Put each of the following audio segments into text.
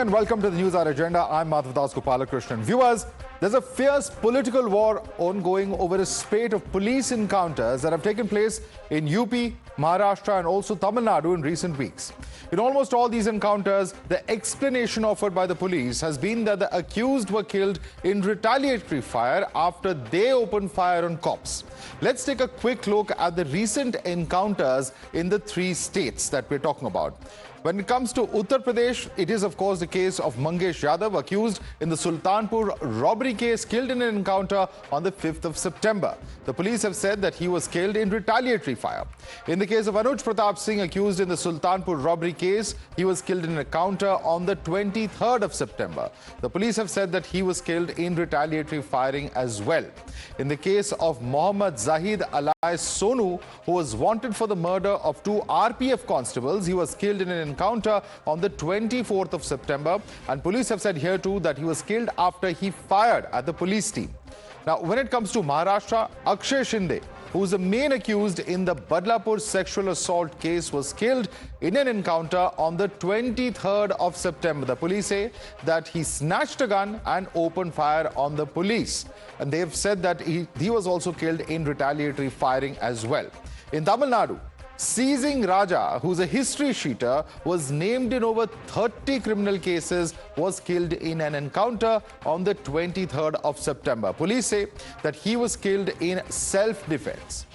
and welcome to the Newshour Agenda. I'm Madhavdas Gk. Viewers, there's a fierce political war ongoing over a spate of police encounters that have taken place in UP, Maharashtra and also Tamil Nadu in recent weeks. In almost all these encounters, the explanation offered by the police has been that the accused were killed in retaliatory fire after they opened fire on cops. Let's take a quick look at the recent encounters in the three states that we're talking about. When it comes to Uttar Pradesh, it is of course the case of Mangesh Yadav, accused in the Sultanpur robbery case, killed in an encounter on the 5th of September. The police have said that he was killed in retaliatory fire. In the case of Anuj Pratap Singh, accused in the Sultanpur robbery case, he was killed in an encounter on the 23rd of September. The police have said that he was killed in retaliatory firing as well. In the case of Mohammad Zahid alias Sonu, who was wanted for the murder of two RPF constables, he was killed in an encounter on the 24th of September, and police have said here too that he was killed after he fired at the police team. Now, when it comes to Maharashtra, Akshay Shinde, who is the main accused in the Badlapur sexual assault case, was killed in an encounter on the 23rd of September. The police say that he snatched a gun and opened fire on the police. And they have said that he was also killed in retaliatory firing as well. In Tamil Nadu, Seizing Raja, who's a history sheeter, was named in over 30 criminal cases, was killed in an encounter on the 23rd of September. Police say that he was killed in self-defense.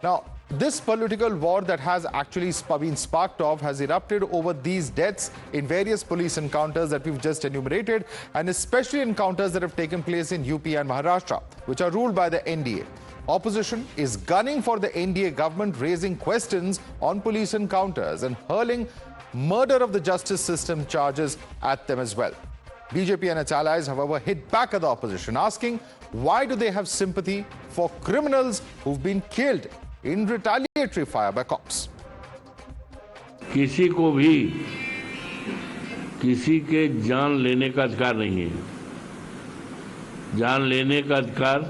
Now, this political war that has actually been sparked off has erupted over these deaths in various police encounters that we've just enumerated, and especially encounters that have taken place in UP and Maharashtra, which are ruled by the NDA. Opposition is gunning for the NDA government, raising questions on police encounters and hurling murder of the justice system charges at them as well. BJP and its allies, however, hit back at the opposition, asking why do they have sympathy for criminals who've been killed in retaliatory fire by cops. किसी को भी किसी के जान लेने का अधिकार नहीं है। जान लेने का अधिकार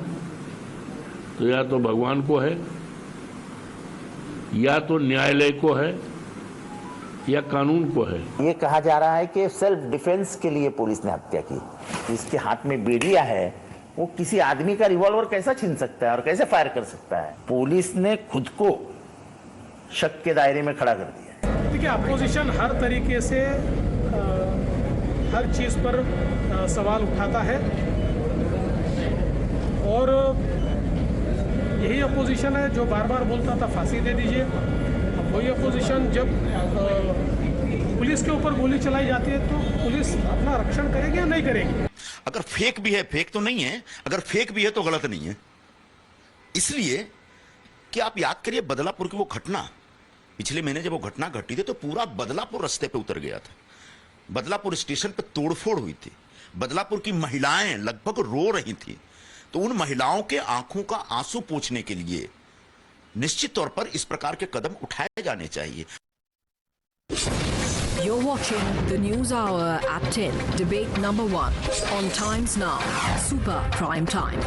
तो या तो भगवान को है, या तो न्यायालय को है, या कानून को है। ये कहा जा रहा है कि सेल्फ डिफेंस के लिए पुलिस ने हत्या की। इसके हाथ में बेड़िया है, वो किसी आदमी का रिवॉल्वर कैसा छीन सकता है और कैसे फायर कर सकता है? पुलिस ने खुद को शक के दायरे में खड़ा कर दिया। देखिए, अपोजिशन हर तरीके से हर चीज पर सवाल उठाता है और यही अपोजिशन है जो बार बार बोलता था फांसी दे दीजिए। वही अपोजिशन जब पुलिस के ऊपर गोली चलाई जाती है तो पुलिस अपना रक्षण करेगी या नहीं करेगी? अगर फेक भी है, फेक तो नहीं है, अगर फेक भी है तो गलत नहीं है। इसलिए कि आप याद करिए बदलापुर की वो घटना, पिछले महीने जब वो घटना घटी थी तो पूरा बदलापुर रास्ते पे उतर गया था। बदलापुर स्टेशन पे तोड़फोड़ हुई थी। बदलापुर की महिलाएं लगभग रो रही थी। तो उन महिलाओं के आंखों का आंसू पोंछने के लिए निश्चित तौर पर इस प्रकार के कदम उठाए जाने चाहिए। You're watching the News Hour at 10, debate number 1 on Times Now, Super Prime Time.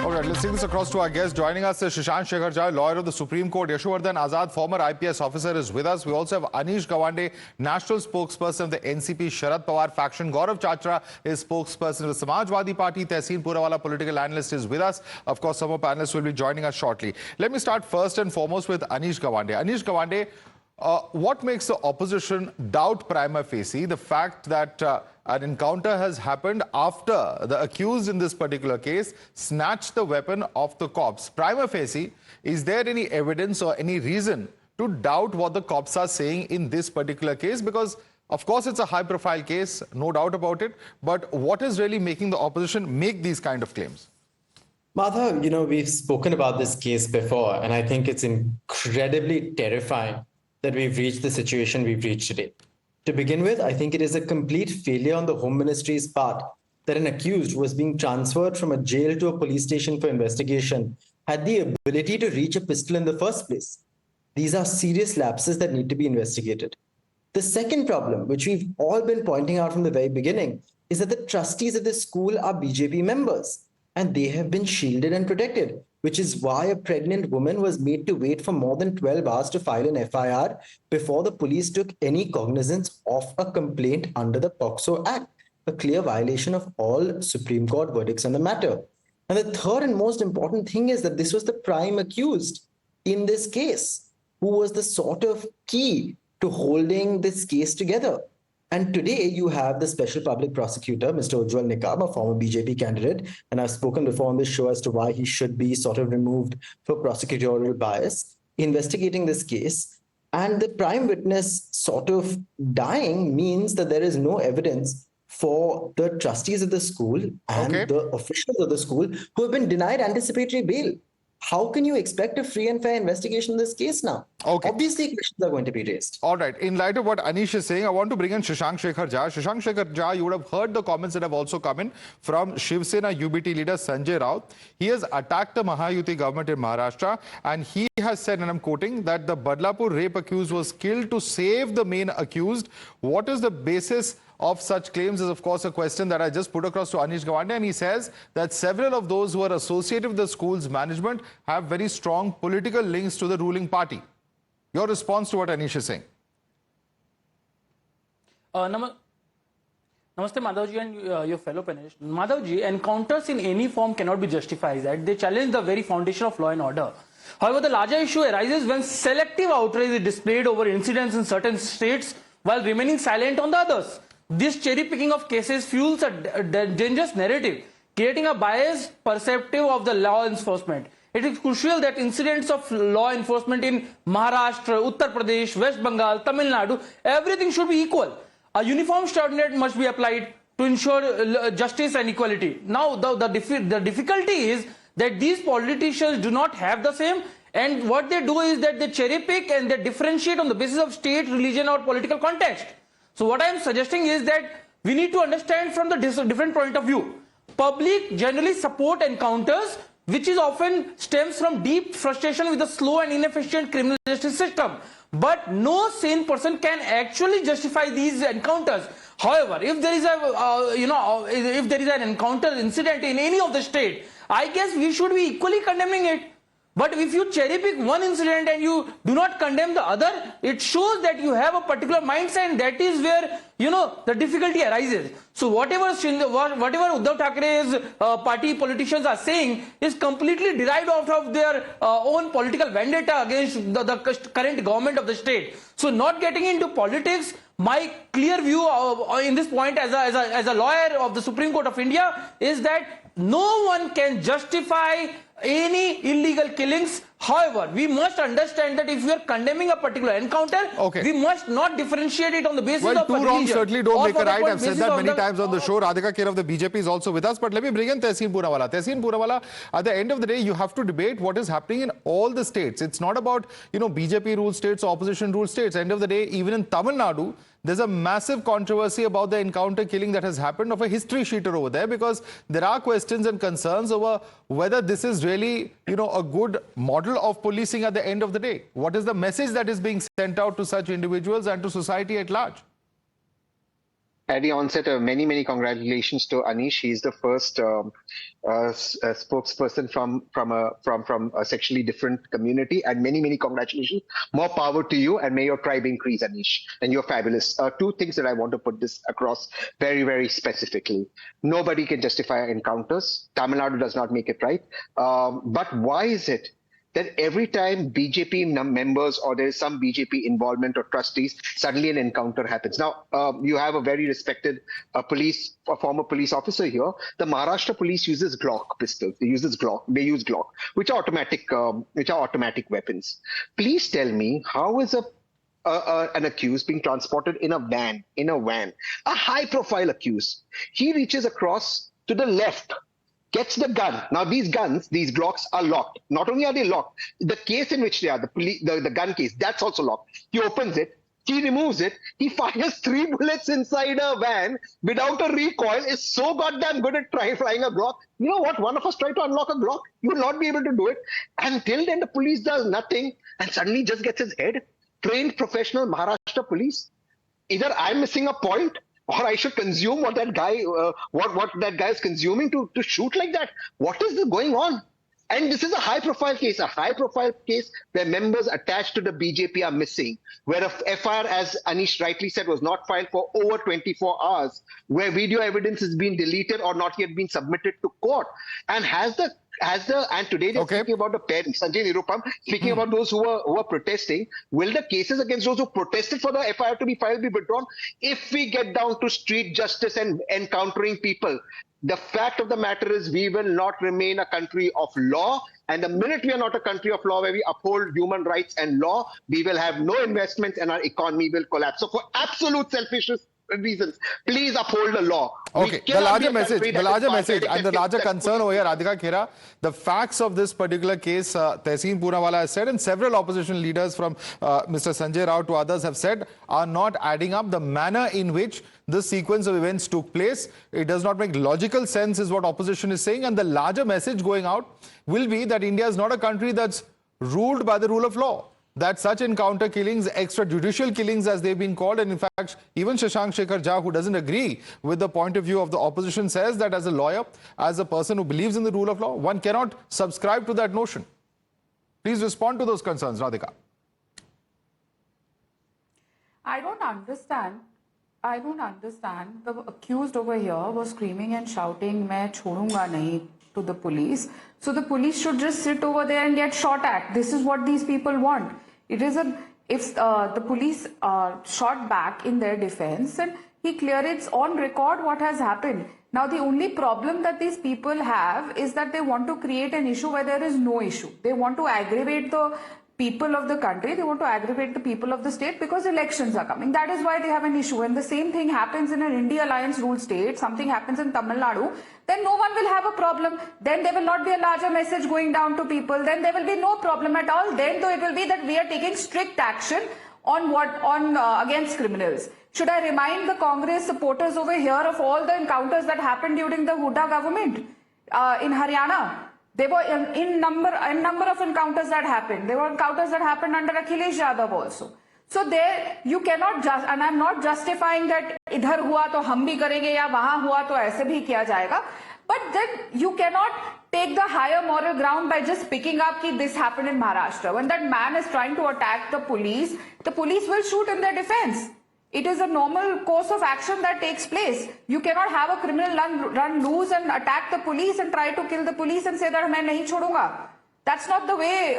All right, let's take this across to our guest. Joining us is Shashank Shekhar Jha, lawyer of the Supreme Court. Yashowardhan Azad, former IPS officer, is with us. We also have Anish Gawande, national spokesperson of the NCP Sharad Pawar faction. Gaurav Chachra is spokesperson of the Samajwadi Party. Tehseen Purawala, political analyst, is with us. Of course, some more panelists will be joining us shortly. Let me start first and foremost with Anish Gawande. Anish Gawande, what makes the opposition doubt prima facie the fact that an encounter has happened after the accused in this particular case snatched the weapon of the cops? Prima facie, is there any evidence or any reason to doubt what the cops are saying in this particular case? Because, of course, it's a high-profile case, no doubt about it. But what is really making the opposition make these kind of claims? Madhav, we've spoken about this case before, and I think it's incredibly terrifying that we've reached the situation we've reached today. To begin with, I think it is a complete failure on the Home Ministry's part that an accused who was being transferred from a jail to a police station for investigation had the ability to reach a pistol in the first place. These are serious lapses that need to be investigated. The second problem, which we've all been pointing out from the very beginning, is that the trustees of this school are BJP members, and they have been shielded and protected. which is why a pregnant woman was made to wait for more than 12 hours to file an FIR before the police took any cognizance of a complaint under the POCSO Act, a clear violation of all Supreme Court verdicts on the matter. And the third and most important thing is that this was the prime accused in this case, who was the sort of key to holding this case together. And today you have the special public prosecutor, Mr. Ujjwal Nikam, a former BJP candidate, and I've spoken before on this show as to why he should be sort of removed for prosecutorial bias, investigating this case. And the prime witness sort of dying means that there is no evidence for the trustees of the school and the officials of the school who have been denied anticipatory bail. How can you expect a free and fair investigation in this case now? Obviously, questions are going to be raised. All right. In light of what Anish is saying, I want to bring in Shashank Shekhar Jha. Shashank Shekhar Jha, you would have heard the comments that have also come in from Shiv Sena UBT leader Sanjay Raut. He has attacked the Mahayuti government in Maharashtra, and he has said, and I'm quoting, that the Badlapur rape accused was killed to save the main accused. What is the basis of such claims is, of course, a question that I just put across to Anish Gawande, and he says that several of those who are associated with the school's management have very strong political links to the ruling party. Your response to what Anish is saying? Namaste, Madhavji, and your fellow panelists. Madhavji, encounters in any form cannot be justified. That they challenge the very foundation of law and order. However, the larger issue arises when selective outrage is displayed over incidents in certain states while remaining silent on the others. This cherry picking of cases fuels a dangerous narrative, creating a biased perspective of the law enforcement. It is crucial that incidents of law enforcement in Maharashtra, Uttar Pradesh, West Bengal, Tamil Nadu, everything should be equal. A uniform standard must be applied to ensure justice and equality. Now, the difficulty is that these politicians do not have the same, and what they do is that they cherry pick and they differentiate on the basis of state, religion, or political context. So what I am suggesting is that we need to understand from the different point of view. Public generally support encounters, which is often stems from deep frustration with the slow and inefficient criminal justice system. But no sane person can actually justify these encounters. However, if there is if there is an encounter incident in any of the state, I guess we should be equally condemning it. But if you cherry pick one incident and you do not condemn the other, it shows that you have a particular mindset, and that is where, the difficulty arises. So whatever Uddhav Thackeray's party politicians are saying is completely derived out of their own political vendetta against the current government of the state. So not getting into politics, my clear view in this point as a lawyer of the Supreme Court of India is that no one can justify any illegal killings. However, we must understand that if we are condemning a particular encounter, we must not differentiate it on the basis of two wrongs religion. Certainly don't make a right. I've said that many times on the show. Radhika Kher of the BJP is also with us. But let me bring in Tehseen Poonawalla. Tehseen Poonawalla, at the end of the day, you have to debate what is happening in all the states. It's not about, BJP ruled states, opposition ruled states. End of the day, even in Tamil Nadu, there's a massive controversy about the encounter killing that has happened of a history sheeter over there, because there are questions and concerns over whether this is really, a good model of policing at the end of the day. What is the message that is being sent out to such individuals and to society at large? At the onset, many congratulations to Anish. He's the first spokesperson from a sexually different community, and many congratulations. More power to you, and may your tribe increase, Anish. And you're fabulous. Two things that I want to put this across very specifically. Nobody can justify encounters. Tamil Nadu does not make it right. But why is it that every time BJP members or there is some BJP involvement or trustees, suddenly an encounter happens? Now, you have a very respected former police officer here. The Maharashtra police uses Glock pistols. They use Glock, which are automatic weapons. Please tell me, how is an accused being transported in a van, a high-profile accused? He reaches across to the left, gets the gun. Now these Glocks are locked. Not only are they locked, the case in which they are, the gun case, that's also locked. He opens it, he removes it, he fires 3 bullets inside a van without a recoil, is so goddamn good at flying a Glock. You know what? One of us tried to unlock a Glock. You will not be able to do it. Until then, the police does nothing and suddenly just gets his head. Trained professional Maharashtra police. Either I'm missing a point, or I should consume what that guy is consuming to shoot like that. What is going on? And this is a high-profile case where members attached to the BJP are missing, where a FIR, as Anish rightly said, was not filed for over 24 hours, where video evidence has been deleted or not yet been submitted to court. And and today they're speaking about the parents, Sanjay Nirupam, speaking about those who were protesting. Will the cases against those who protested for the FIR to be filed be withdrawn? If we get down to street justice and encountering people, the fact of the matter is we will not remain a country of law. And the minute we are not a country of law where we uphold human rights and law, we will have no investments and our economy will collapse. So for absolute selfish reasons, please uphold the law. Okay, the larger message and the larger concern over here, Radhika Khera, the facts of this particular case, Tehseen Poonawala has said, and several opposition leaders from Mr. Sanjay Rao to others have said, are not adding up. The manner in which this sequence of events took place, it does not make logical sense, is what opposition is saying. And the larger message going out will be that India is not a country that's ruled by the rule of law. That such encounter killings, extrajudicial killings as they've been called, and in fact, even Shashank Shekhar Jha, who doesn't agree with the point of view of the opposition, says that as a lawyer, as a person who believes in the rule of law, one cannot subscribe to that notion. Please respond to those concerns, Radhika. I don't understand. The accused over here was screaming and shouting, "Main chhodunga nahi," to the police. So the police should just sit over there and get shot at. This is what these people want. If the police shot back in their defense, and it's on record what has happened. Now the only problem that these people have is that they want to create an issue where there is no issue. They want to aggravate the people of the country, they want to aggravate the people of the state because elections are coming. That is why they have an issue. When the same thing happens in an India Alliance ruled state, something happens in Tamil Nadu, then no one will have a problem. Then there will not be a larger message going down to people. Then there will be no problem at all. Then though it will be that we are taking strict action against criminals. Should I remind the Congress supporters over here of all the encounters that happened during the Hooda government in Haryana? There were a number of encounters that happened. There were encounters that happened under Akhilesh Yadav also. So there you cannot just, and I'm not justifying that idhar hua to hum bhi karenge ya wahan hua to aise bhi kiya jayega. But then you cannot take the higher moral ground by just picking up that this happened in Maharashtra. When that man is trying to attack the police will shoot in their defense. It is a normal course of action that takes place. You cannot have a criminal run loose and attack the police and try to kill the police and say that main nahi chhodunga. That's not the way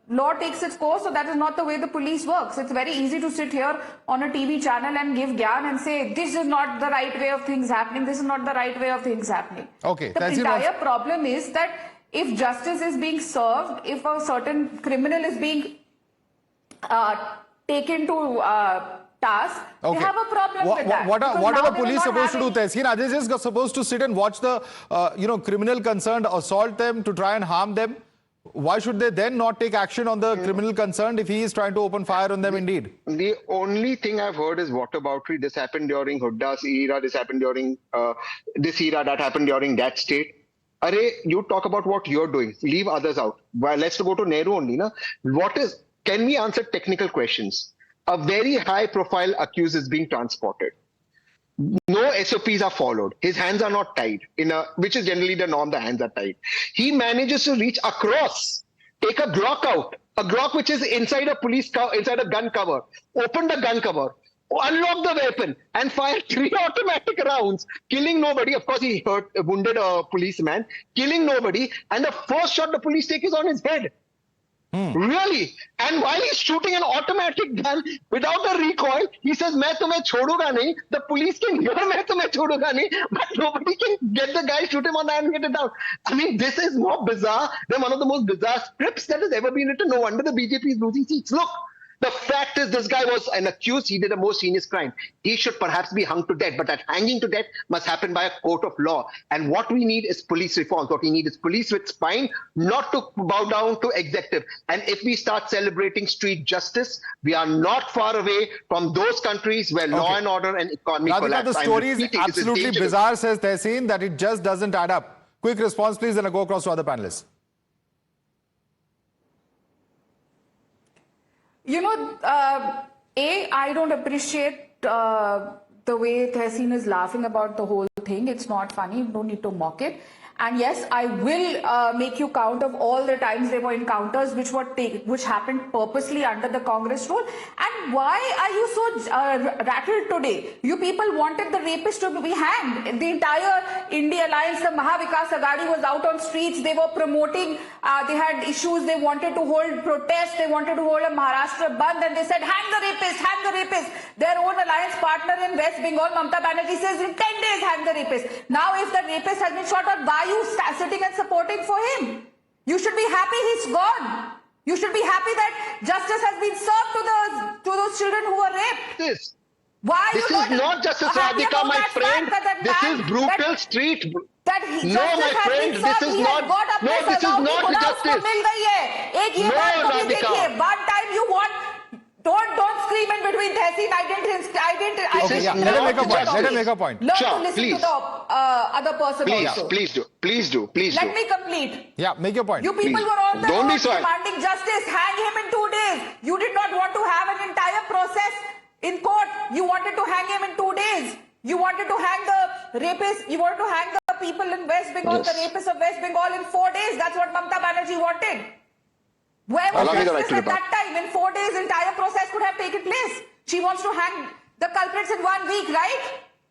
law takes its course, so that is not the way the police works. It's very easy to sit here on a TV channel and give gyan and say this is not the right way of things happening, this is not the right way of things happening. Okay. The entire problem is that if justice is being served, if a certain criminal is being taken to task, they have a problem with that. What are the police supposed to do? Tehseen, are they just supposed to sit and watch the criminal concerned assault them to try and harm them? Why should they then not take action on the criminal concerned if he is trying to open fire on them indeed? The only thing I've heard is whataboutery. This happened during Hooda's era, this happened during this era, that happened during that state. Arey, you talk about what you're doing, leave others out. Well, let's go to Nehru only. Na? Can we answer technical questions? A very high profile accused is being transported. No SOPs are followed. His hands are not tied, which is generally the norm, the hands are tied. He manages to reach across, take a Glock out, a Glock which is inside a gun cover, open the gun cover, unlock the weapon and fire 3 automatic rounds, killing nobody. Of course, he wounded a policeman, killing nobody. And the first shot the police take is on his head. Really? And while he's shooting an automatic gun without a recoil, he says, "Main tumhe choduga nahi." The police can hear "Main tumhe choduga nahi," but nobody can get the guy, shoot him on the hand and get it down. I mean, this is more bizarre than one of the most bizarre scripts that has ever been written. No wonder the BJP is losing seats. Look, the fact is this guy was an accused. He did a most heinous crime. He should perhaps be hung to death, but that hanging to death must happen by a court of law. And what we need is police reforms. What we need is police with spine, not to bow down to executive. And if we start celebrating street justice, we are not far away from those countries where law and order and economy collapse. The story is absolutely bizarre, says Tehseen, that it just doesn't add up. Quick response, please, then I'll go across to other panelists. I don't appreciate the way Tehseen is laughing about the whole thing. It's not funny. You don't need to mock it. And yes, I will make you count of all the times there were encounters which happened purposely under the Congress rule. And why are you so rattled today? You people wanted the rapist to be hanged. The entire India Alliance, the Mahavikas Agadi was out on streets. They were promoting, they had issues. They wanted to hold protests. They wanted to hold a Maharashtra Bandh, and they said, hang the rapist, hang the rapist. Their own alliance partner in West Bengal, Mamata Banerjee, says in 10 days, hang the rapist. Now, if the rapist has been shot, why you sitting and supporting for him? You should be happy he's gone. You should be happy that justice has been served to those children who were raped. Why This is not justice, Radhika, my friend. This is brutal street. No, my friend, this is not. No, this is not justice. No, Radhika. One time you want. Don't scream in between. Okay, yeah. Let him make a point. Learn Sure, to listen please. to the other person also. Please do. Let me complete. Yeah, make your point. You people Please. were on the Don't be road so- demanding justice. Hang him in 2 days. You did not want to have an entire process in court. You wanted to hang him in 2 days. You wanted to hang the rapist. You wanted to hang the people in West Bengal, the rapists of West Bengal in 4 days. That's what Mamata Banerjee wanted. Where was justice at that time? In 4 days, entire process could have taken place. She wants to hang the culprits in 1 week, right?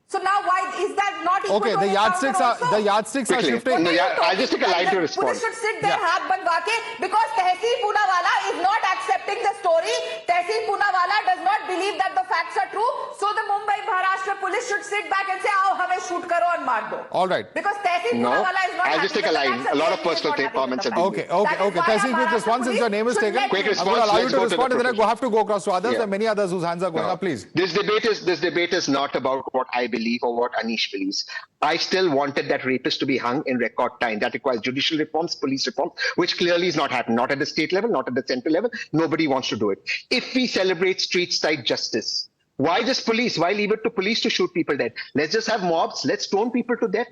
So now why is that not equal Okay, to the yardsticks are Quickly. shifting. No, I'll just take a line to respond. Police should sit there, haath bandwa ke, because Tehsil Poonawala is not accepting the story. Tehsil Poonawala does not believe that the facts are true. So the Mumbai Maharashtra police should sit back and say, "Aao, hame shoot karo and maar do." All right. Because Tehsil No, Poonawala is not. I'll just take a line. A lot of personal comments have been Okay. Tehsil, quick response since your name is taken. Quick I'm response. going to allow you Let's to go to the respond and then I profession. have to go across to others. Yeah. There are many others whose hands are going up. Please. This debate is not about what I believe or what Anish believes. I still wanted that rapist to be hung in record time. That requires judicial reforms, police reforms, which clearly is not happening. Not at the state level, not at the central level. Nobody wants to do it. If we celebrate street-side justice, why just police? Why leave it to police to shoot people dead? Let's just have mobs. Let's stone people to death.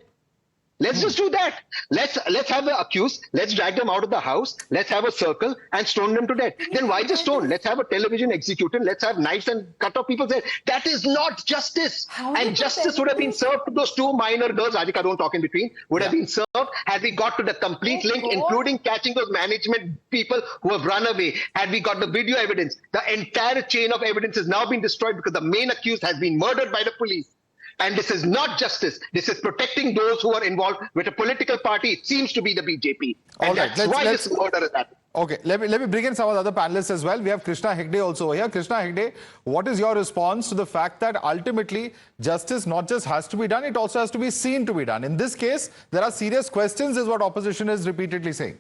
Let's just do that. Let's have the accused. Let's drag them out of the house. Let's have a circle and stone them to death. Then why just stone? Let's have a television executed. Let's have knives and cut off people's head. That is not justice. And justice would have been served to those 2 minor girls. Radhika, don't talk in between. Would have been served had we got to the complete link, including catching those management people who have run away. Had we got the video evidence, the entire chain of evidence has now been destroyed because the main accused has been murdered by the police. And this is not justice. This is protecting those who are involved with a political party. It seems to be the BJP. And All right, that's why this murder is happening. Okay, let me bring in some of the other panelists as well. We have Krishna Hegde also here. Krishna Hegde, what is your response to the fact that ultimately justice not just has to be done, it also has to be seen to be done? In this case, there are serious questions is what opposition is repeatedly saying.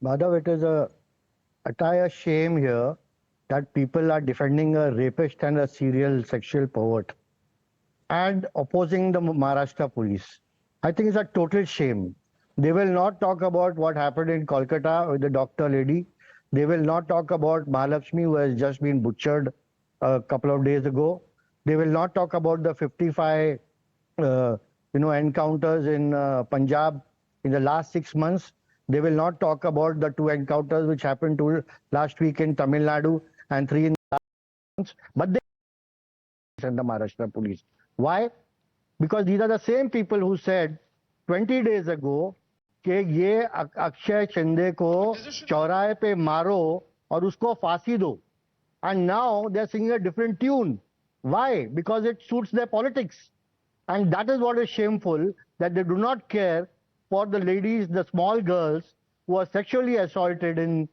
Madhav, it is a entire shame here that people are defending a rapist and a serial sexual pervert and opposing the Maharashtra police. I think it's a total shame. They will not talk about what happened in Kolkata with the doctor lady. They will not talk about Mahalakshmi, who has just been butchered a couple of days ago. They will not talk about the 55 encounters in Punjab in the last 6 months. They will not talk about the 2 encounters which happened last week in Tamil Nadu and 3 in the last months. But they and the Maharashtra police. Why? Because these are the same people who said 20 days ago कि ये अक्षय शिंदे को चौराहे पे मारो और उसको फांसी दो. And now they're singing a different tune. Why? Because it suits their politics. And that is what is shameful, that they do not care for the ladies, the small girls who are sexually assaulted in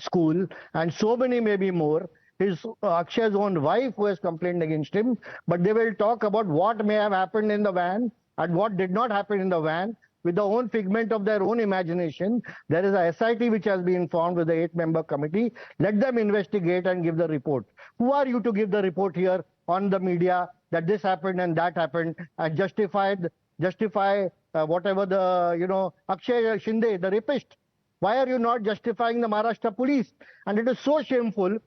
school, and so many maybe more. His Akshay's own wife who has complained against him, but they will talk about what may have happened in the van and what did not happen in the van with the own figment of their own imagination. There is a SIT which has been formed with the 8-member committee. Let them investigate and give the report. Who are you to give the report here on the media that this happened and that happened and justify whatever the, Akshay Shinde, the rapist? Why are you not justifying the Maharashtra police? And it is so shameful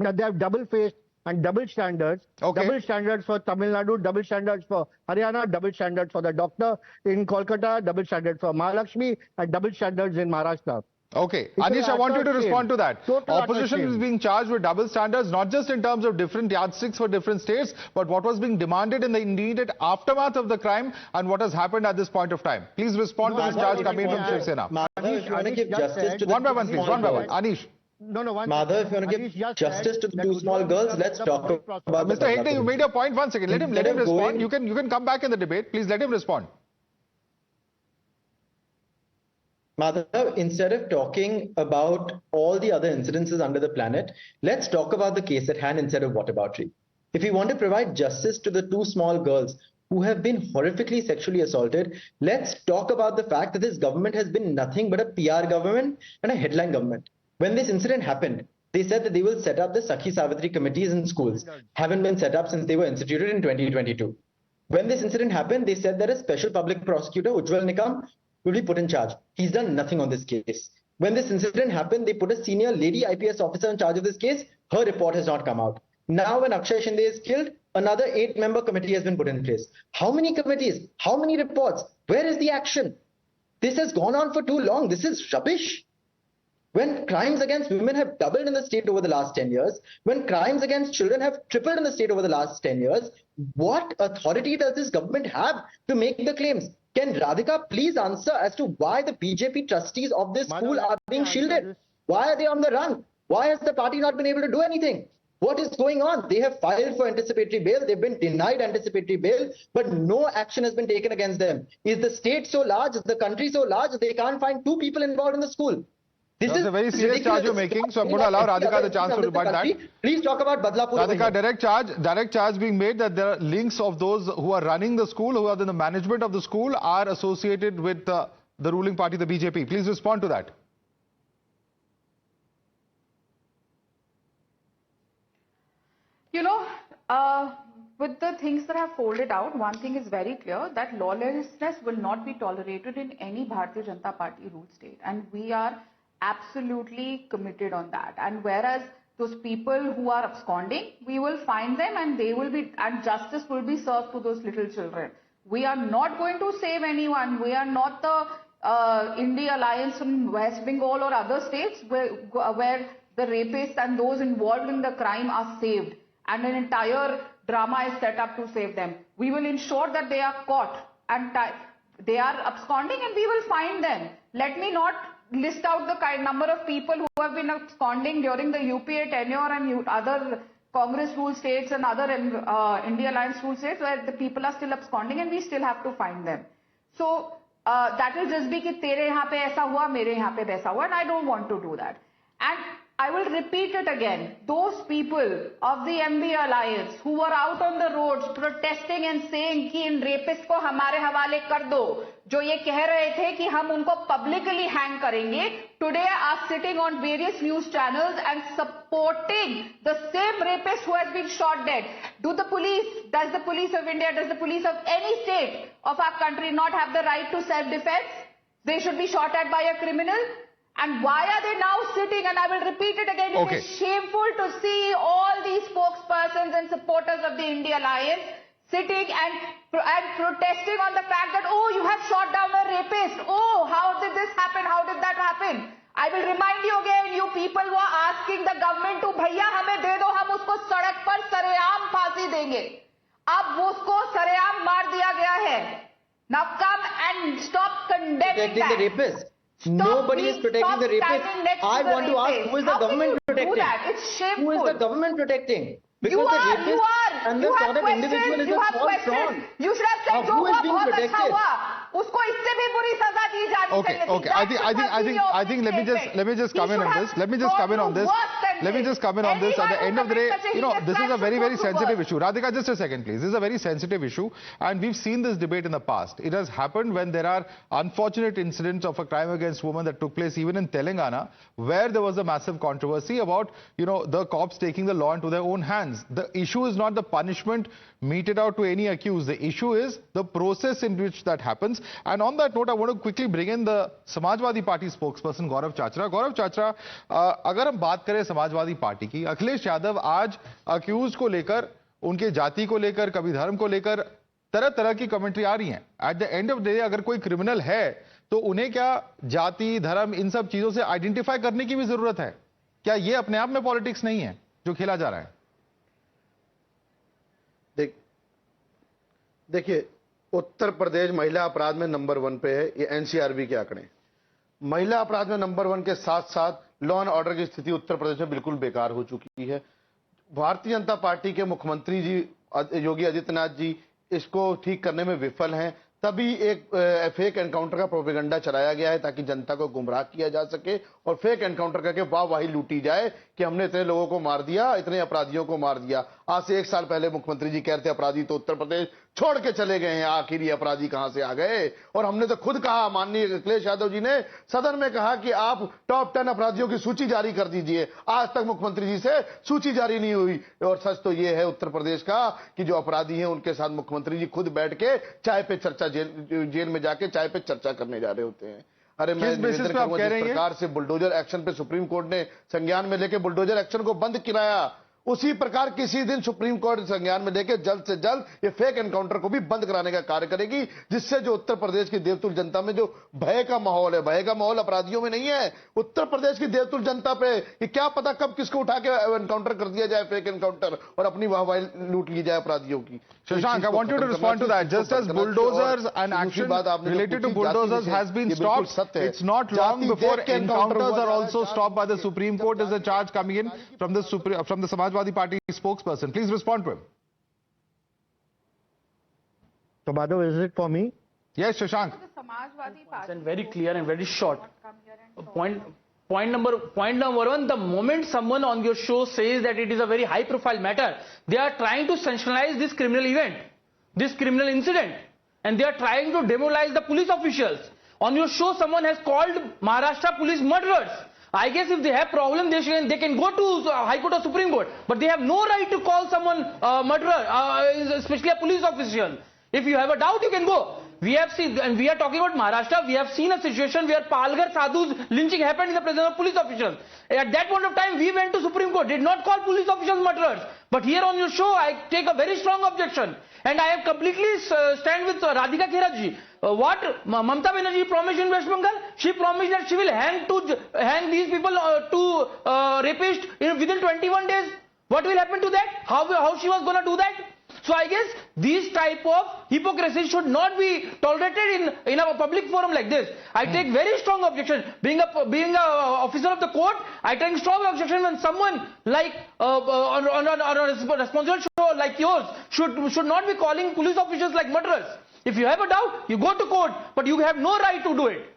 that they have double-faced and double standards. Okay. Double standards for Tamil Nadu, double standards for Haryana, double standards for the doctor in Kolkata, double standards for Mahalakshmi, and double standards in Maharashtra. Okay, It's Anish, an I want you to utter respond shame. to that. Total utter Opposition shame. is being charged with double standards, not just in terms of different yardsticks for different states, but what was being demanded in the immediate aftermath of the crime and what has happened at this point of time. Please respond to this charge coming from Shiv Sena. Madhav, if you want to give just justice said- to the One by one, two please. small One by one. girls. Anish. No, one Madhav, second. if you want to Anish give just justice said to the that two we small don't girls, discuss let's the talk public process. about the Mr. Hegde, you Badlapur. made your point. 1 second. Let him Instead of respond. going- You can come back in the debate. Please let him respond. Madhav, instead of talking about all the other incidences under the planet, let's talk about the case at hand instead of whataboutery. If we want to provide justice to the two small girls who have been horrifically sexually assaulted, let's talk about the fact that this government has been nothing but a PR government and a headline government. When this incident happened, they said that they will set up the Sakhi Savitri committees in schools. Haven't been set up since they were instituted in 2022. When this incident happened, they said that a special public prosecutor, Ujjwal Nikam, will be put in charge. He's done nothing on this case. When this incident happened, they put a senior lady IPS officer in charge of this case. Her report has not come out. Now when Akshay Shinde is killed, another 8-member committee has been put in place. How many committees? How many reports? Where is the action? This has gone on for too long. This is rubbish. When crimes against women have doubled in the state over the last 10 years, when crimes against children have tripled in the state over the last 10 years, what authority does this government have to make the claims? Can Radhika please answer as to why the BJP trustees of this school are being shielded? Why are they on the run? Why has the party not been able to do anything? What is going on? They have filed for anticipatory bail. They've been denied anticipatory bail, but no action has been taken against them. Is the state so large? Is the country so large that they can't find 2 people involved in the school? This That's is a very serious charge you're making, so I'm going to allow Radhika the chance to rebut that. Please talk about Badlapur. Radhika, direct charge being made that there are links of those who are running the school, who are in the management of the school, are associated with the ruling party, the BJP. Please respond to that. You know, with the things that have folded out, one thing is very clear, that lawlessness will not be tolerated in any Bharatiya Janata Party ruled state, and we are absolutely committed on that. And whereas those people who are absconding, we will find them and they will be, and justice will be served to those little children. We are not going to save anyone. We are not the India Alliance from West Bengal or other states where the rapists and those involved in the crime are saved and an entire drama is set up to save them. We will ensure that they are caught and they are absconding, and we will find them. Let me not list out the number of people who have been absconding during the UPA tenure and other Congress ruled states and other India Alliance ruled states where the people are still absconding and we still have to find them. So that will just be कि तेरे यहाँ पे ऐसा हुआ, मेरे यहाँ पे वैसा हुआ, and I don't want to do that. And I will repeat it again. Those people of the MB Alliance who were out on the roads protesting and saying कि इन rapists को हमारे हवाले कर दो, जो ये कह रहे थे कि हम उनको publicly hang करेंगे, today are sitting on various news channels and supporting the same rapist who has been shot dead. Does the police of India, does the police of any state of our country not have the right to self-defense? They should be shot at by a criminal. And why are they now sitting? And I will repeat it again. It is shameful to see all these spokespersons and supporters of the India Alliance sitting and protesting on the fact that, oh, you have shot down a rapist. Oh, how did this happen? How did that happen? I will remind you again, you people who are asking the government to, भैया हमें दे दो, हम उसको सड़क पर सरेआम फांसी देंगे. अब उसको सरेआम मार दिया गया है. Now come and stop condemning that. The rapist. Nobody is protecting the rapist. I want to ask, who is the government protecting? It's shameful. Who is the government protecting? Because the rapist and the sort of individual is a small fraud. You should have said, who is being protected? उसको इससे भी बुरी सजा दी जानी चाहिए. Okay. I think let me just come in on this. Let me just come in on this. At the end of the day, you know, this is a very, very sensitive issue. Radhika, just a second, please. This is a very sensitive issue, and we've seen this debate in the past. It has happened when there are unfortunate incidents of a crime against women that took place even in Telangana, where there was a massive controversy about, you know, the cops taking the law into their own hands. The issue is not the punishment meted out to any accused. The issue is the process in which that happens. And on that note, I want to quickly bring in the Samajwadi Party spokesperson Gaurav Chachra. Gaurav Chachra, अगर हम बात करें Samajwadi party की, अखिलेश यादव आज accused को लेकर, उनके जाति को लेकर, कभी धर्म को लेकर तरह तरह की कमेंट्री आ रही है। At the end of the day अगर कोई क्रिमिनल है तो उन्हें क्या जाति, धर्म, इन सब चीजों से आइडेंटिफाई करने की भी जरूरत है? क्या ये अपने आप में पॉलिटिक्स नहीं है जो खेला जा रहा है? देखिए, उत्तर प्रदेश महिला अपराध में नंबर 1 पे है, ये एनसीआरबी के आंकड़े। महिला अपराध में नंबर 1 के साथ साथ लॉ एंड ऑर्डर की स्थिति उत्तर प्रदेश में बिल्कुल बेकार हो चुकी है। भारतीय जनता पार्टी के मुख्यमंत्री जी योगी आदित्यनाथ जी इसको ठीक करने में विफल हैं। तभी एक फेक एनकाउंटर का प्रोपेगेंडा चलाया गया है ताकि जनता को गुमराह किया जा सके और फेक एनकाउंटर करके वाहवाही लूटी जाए कि हमने इतने लोगों को मार दिया, इतने अपराधियों को मार दिया। आज से 1 साल पहले मुख्यमंत्री जी कहते अपराधी तो उत्तर प्रदेश छोड़ के चले गए हैं, आखिर ये अपराधी कहां से आ गए? और हमने तो खुद कहा, माननीय अखिलेश यादव जी ने सदन में कहा कि आप टॉप 10 अपराधियों की सूची जारी कर दीजिए। आज तक मुख्यमंत्री जी से सूची जारी नहीं हुई। और सच तो ये है उत्तर प्रदेश का कि जो अपराधी हैं उनके साथ मुख्यमंत्री जी खुद बैठ के चाय पे चर्चा, जेल में जाके चाय पे चर्चा करने जा रहे होते हैं। अरे मैं निवेदन करूंगा, जिस प्रकार से बुलडोजर एक्शन पे सुप्रीम कोर्ट ने संज्ञान में लेके बुलडोजर एक्शन को बंद कराया, उसी प्रकार किसी दिन सुप्रीम कोर्ट संज्ञान में लेके जल्द से जल्द ये फेक एनकाउंटर को भी बंद कराने का कार्य करेगी, जिससे जो उत्तर प्रदेश की देवतुल जनता में जो भय का माहौल है, भय का माहौल अपराधियों में नहीं है, उत्तर प्रदेश की देवतुल जनता पे कि क्या पता कब किसको उठा के एनकाउंटर कर दिया जाए, फेक एनकाउंटर, और अपनी वाहवाही लूट ली जाए अपराधियों की। Shashank, I want you to respond to that. Just as bulldozers and action related to bulldozers has been stopped, it's not long before encounters are also stopped by the Supreme Court. Is a charge coming in from the Samajwadi Party spokesperson. Please respond to him. So, Madhav, is it for me? Yes, Shashank. The Samajwadi Party And very clear and very short. Point number 1, the moment someone on your show says that it is a very high profile matter, they are trying to sensationalize this criminal event, this criminal incident, and they are trying to demoralize the police officials. On your show someone has called Maharashtra police murderers. I guess if they have problem they can go to High Court or Supreme Court, but they have no right to call someone murderer, especially a police official. If you have a doubt you can go. We have seen, and we are talking about Maharashtra, we have seen a situation where Palghar Sadhu's lynching happened in the presence of police officials. At that point of time, we went to Supreme Court, did not call police officials murderers. But here on your show, I take a very strong objection. And I have completely stand with Radhika Kheraji. What Mamata Banerjee promised in West Bengal? She promised that she will hang these people rapists within 21 days. What will happen to that? How she was going to do that? So I guess these type of hypocrisy should not be tolerated in a public forum like this. I take very strong objection. Being a officer of the court, I take strong objection when someone like on a responsible show like yours should not be calling police officers like murderers. If you have a doubt, you go to court, but you have no right to do it.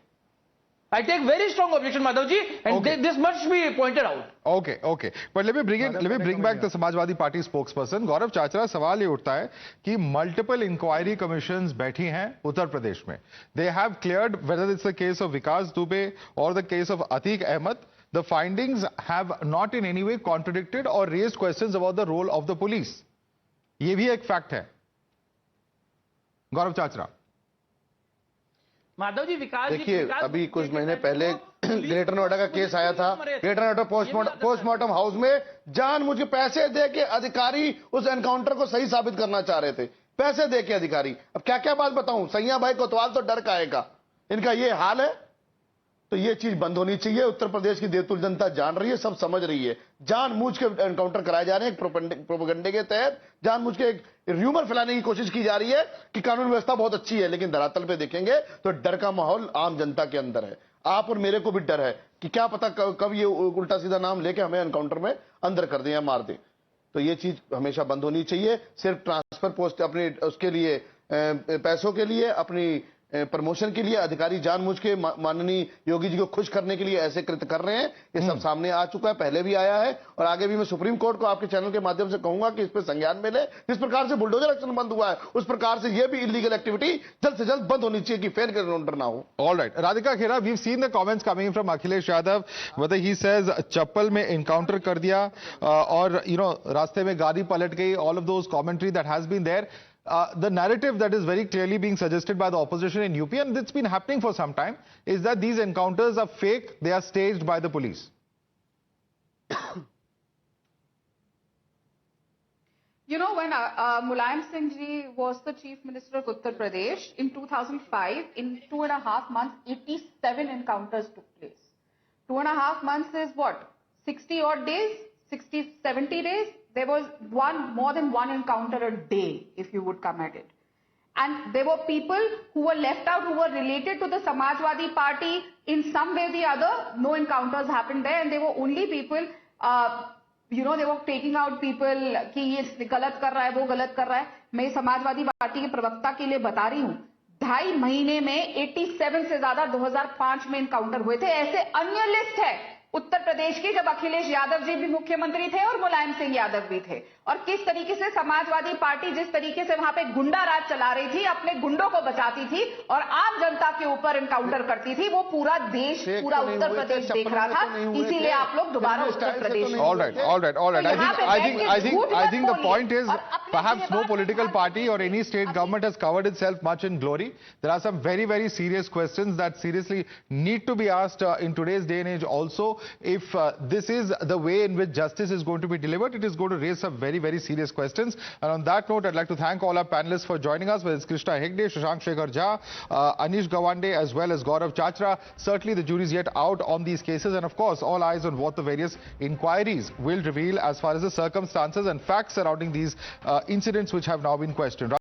I take very strong objection, Madhavji, and this must be pointed out. Okay. But let me bring back the Samajwadi Party spokesperson. Gaurav Chachra, सवाल ये उठता है कि multiple inquiry commissions बैठी हैं उत्तर प्रदेश में. They have cleared, whether it's the case of Vikas Dubey or the case of Atiq Ahmed, the findings have not in any way contradicted or raised questions about the role of the police. ये भी एक fact है. Gaurav Chachra. Madhav ji, विकास देखिए, अभी कुछ महीने पहले greater Noida का केस आया था। ग्रेटर नोएडा पोस्टमार्टम हाउस में जानबूझ के पैसे दे के अधिकारी उस एनकाउंटर को सही साबित करना चाह रहे थे, पैसे दे के अधिकारी। अब क्या क्या बात बताऊं, सैया भाई कोतवाल तो डर का आएगा, इनका ये हाल है। तो ये चीज बंद होनी चाहिए। उत्तर प्रदेश की देवतुल जनता जान रही है, सब समझ रही है। जानबूझ के एनकाउंटर कराए जा रहे हैं प्रोपेगेंडे के तहत, जानबूझ के एक र्यूमर फैलाने की कोशिश की जा रही है कि कानून व्यवस्था बहुत अच्छी है, लेकिन धरातल पे देखेंगे तो डर का माहौल आम जनता के अंदर है। आप और मेरे को भी डर है कि क्या पता कब ये उल्टा सीधा नाम लेके हमें एनकाउंटर में अंदर कर दें या मार दें। तो ये चीज हमेशा बंद होनी चाहिए। सिर्फ ट्रांसफर पोस्ट अपने उसके लिए, पैसों के लिए, अपनी प्रमोशन के लिए अधिकारी जानबूझ के माननीय योगी जी को खुश करने के लिए ऐसे कृत्य कर रहे हैं। ये सब सामने आ चुका है, पहले भी आया है और आगे भी मैं सुप्रीम कोर्ट को आपके चैनल के माध्यम से कहूंगा कि इस पर संज्ञान में ले। जिस प्रकार से बुलडोजर एक्शन बंद हुआ है, उस प्रकार से ये भी इलीगल एक्टिविटी जल्द से जल्द बंद होनी चाहिए कि फेयर एनकाउंटर ना हो। All right, Radhika Khera, we've seen the comments coming from Akhilesh Yadav, whether he says चप्पल में encounter कर दिया और रास्ते में गाड़ी पलट गई, all of those commentary that has been there. The narrative that is very clearly being suggested by the opposition in UP, and it's been happening for some time, is that these encounters are fake, they are staged by the police. You know, when Mulayam Singh Ji was the Chief Minister of Uttar Pradesh in 2005, in 2.5 months, 87 encounters took place. 2.5 months is what? 60 odd days? 60, 70 days? There was more than one encounter a day, if you would come at it. And there were people who were left out, who were related to the Samajwadi Party in some way or the other. No encounters happened there, and they were only people, they were taking out people कि ये गलत कर रहा है, वो गलत कर रहा है. मैं समाजवादी पार्टी के प्रवक्ता के लिए बता रही हूँ, 2.5 महीने में 87 से ज्यादा 2005 में एनकाउंटर हुए थे. ऐसे अन्य लिस्ट है उत्तर प्रदेश की, जब अखिलेश यादव जी भी मुख्यमंत्री थे और मुलायम सिंह यादव भी थे, और किस तरीके से समाजवादी पार्टी जिस तरीके से वहां पे गुंडा राज चला रही थी, अपने गुंडों को बचाती थी और आम जनता के ऊपर एनकाउंटर करती थी, वो पूरा देश, पूरा उत्तर प्रदेश देख रहा था. इसीलिए आप लोग दोबारा Uttar Pradesh. All right. I think the point is perhaps no political party or any state government has covered itself much in glory. There are some very, very serious questions that seriously need to be asked in today's day and age also. If this is the way in which justice is going to be delivered, it is going to raise some very, very serious questions. And on that note, I'd like to thank all our panelists for joining us, whether it's Krishna Hegde, Shashank Shekhar Jha, Anish Gawande, as well as Gaurav Chachra. Certainly the jury is yet out on these cases, and of course all eyes on what the various inquiries will reveal as far as the circumstances and facts surrounding these incidents which have now been questioned.